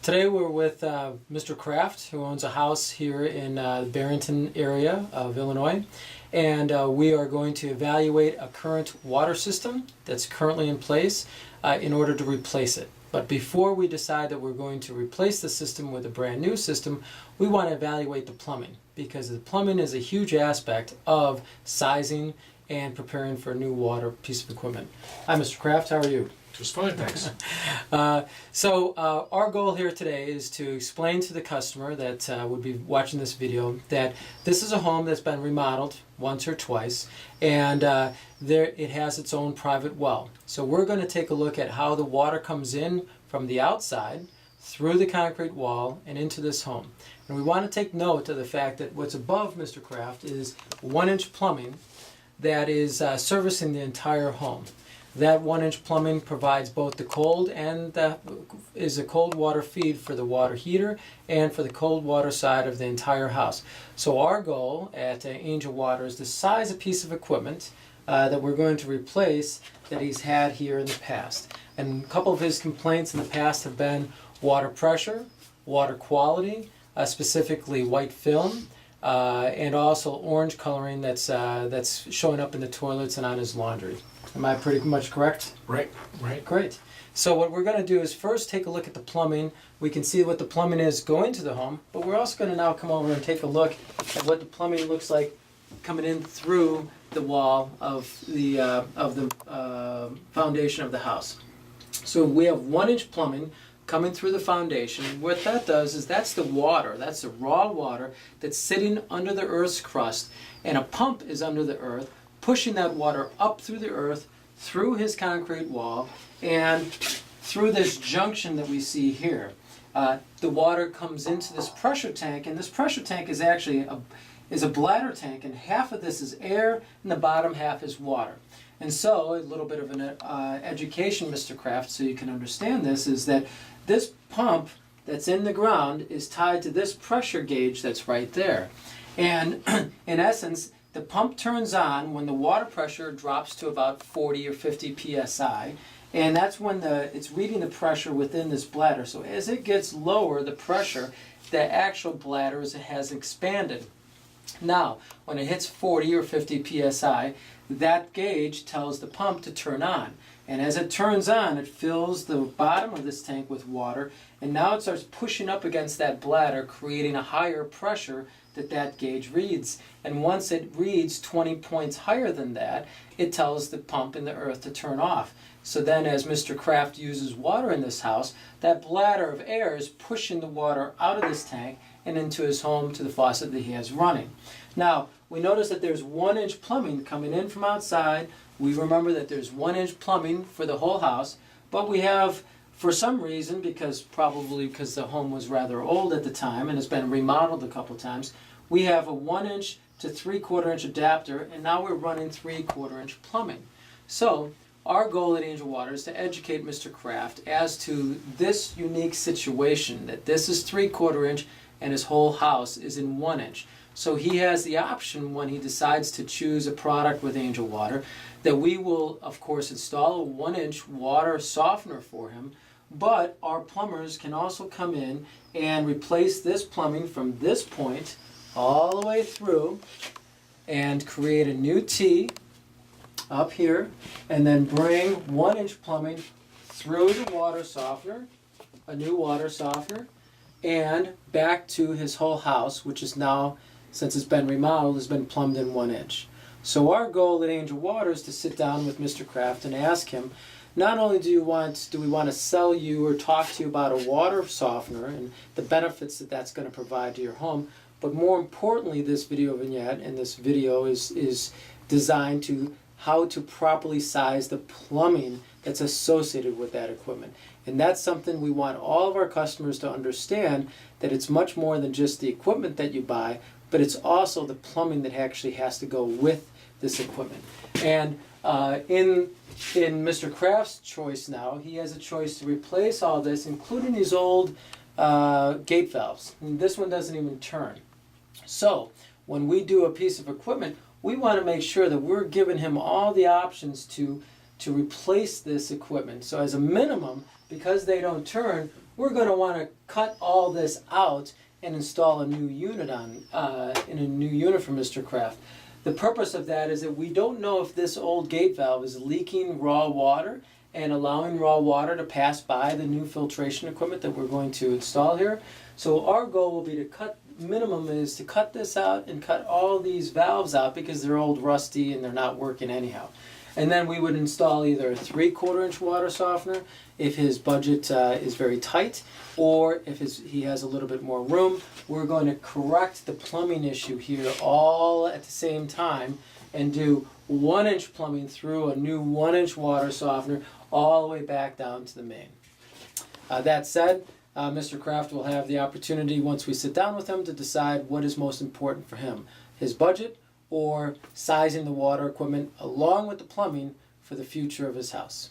Today we're with Mr. Kraft, who owns a house here in the Barrington area of Illinois, and we are going to evaluate a current water system that's currently in place in order to replace it. But before we decide that we're going to replace the system with a brand new system, we want to evaluate the plumbing, because the plumbing is a huge aspect of sizing and preparing for a new water piece of equipment. Hi, Mr. Kraft, how are you? Just fine, thanks. Our goal here today is to explain to the customer that would be watching this video that this is a home that's been remodeled once or twice, and it has its own private well. So we're going to take a look at how the water comes in from the outside through the concrete wall and into this home. And we want to take note of the fact that what's above Mr. Kraft is 1-inch plumbing that is servicing the entire home. That 1-inch plumbing provides both the cold and is a cold water feed for the water heater and for the cold water side of the entire house. So our goal at Angel Water is to size a piece of equipment that we're going to replace that he's had here in the past. And a couple of his complaints in the past have been water pressure, water quality, specifically white film, and also orange coloring that's showing up in the toilets and on his laundry. Am I pretty much correct? Right. Great. So what we're going to do is first take a look at the plumbing. We can see what the plumbing is going to the home, but we're also going to now come over and take a look at what the plumbing looks like coming in through the wall of the foundation of the house. So we have 1-inch plumbing coming through the foundation. What that does is that's the water, that's the raw water that's sitting under the earth's crust, and a pump is under the earth pushing that water up through the earth, through his concrete wall, and through this junction that we see here. The water comes into this pressure tank, and this pressure tank is actually a bladder tank, and half of this is air and the bottom half is water. And so, a little bit of an education, Mr. Kraft, so you can understand this, is that this pump that's in the ground is tied to this pressure gauge that's right there. And in essence, the pump turns on when the water pressure drops to about 40 or 50 psi, and that's when it's reading the pressure within this bladder. So as it gets lower, the pressure, the actual bladder has expanded. Now, when it hits 40 or 50 psi, that gauge tells the pump to turn on. And as it turns on, it fills the bottom of this tank with water, and now it starts pushing up against that bladder, creating a higher pressure that gauge reads. And once it reads 20 points higher than that, it tells the pump in the earth to turn off. So then as Mr. Kraft uses water in this house, that bladder of air is pushing the water out of this tank and into his home to the faucet that he has running. Now, we notice that there's 1-inch plumbing coming in from outside. We remember that there's 1-inch plumbing for the whole house, but we have, for some reason, probably because the home was rather old at the time and has been remodeled a couple times, we have a 1-inch to 3/4-inch adapter, and now we're running 3/4-inch plumbing. So our goal at Angel Water is to educate Mr. Kraft as to this unique situation, that this is 3/4-inch and his whole house is in 1-inch. So he has the option, when he decides to choose a product with Angel Water, that we will, of course, install a 1-inch water softener for him, but our plumbers can also come in and replace this plumbing from this point all the way through and create a new T up here, and then bring 1-inch plumbing through the water softener, a new water softener, and back to his whole house, which is now, since it's been remodeled, has been plumbed in 1-inch. So our goal at Angel Water is to sit down with Mr. Kraft and ask him, not only do we want to sell you or talk to you about a water softener and the benefits that that's going to provide to your home, but more importantly, this video vignette and this video is designed to how to properly size the plumbing that's associated with that equipment. And that's something we want all of our customers to understand, that it's much more than just the equipment that you buy, but it's also the plumbing that actually has to go with this equipment. And in Mr. Kraft's choice now, he has a choice to replace all this, including these old gate valves. And this one doesn't even turn. So when we do a piece of equipment, we want to make sure that we're giving him all the options to replace this equipment. So as a minimum, because they don't turn, we're going to want to cut all this out and install a new unit for Mr. Kraft. The purpose of that is that we don't know if this old gate valve is leaking raw water and allowing raw water to pass by the new filtration equipment that we're going to install here. So our goal will be to minimum is to cut this out and cut all these valves out because they're old, rusty, and they're not working anyhow. And then we would install either a 3/4 inch water softener if his budget is very tight, or if he has a little bit more room. We're going to correct the plumbing issue here all at the same time and do 1-inch plumbing through a new 1-inch water softener all the way back down to the main. That said, Mr. Kraft will have the opportunity once we sit down with him to decide what is most important for him, his budget or sizing the water equipment along with the plumbing for the future of his house.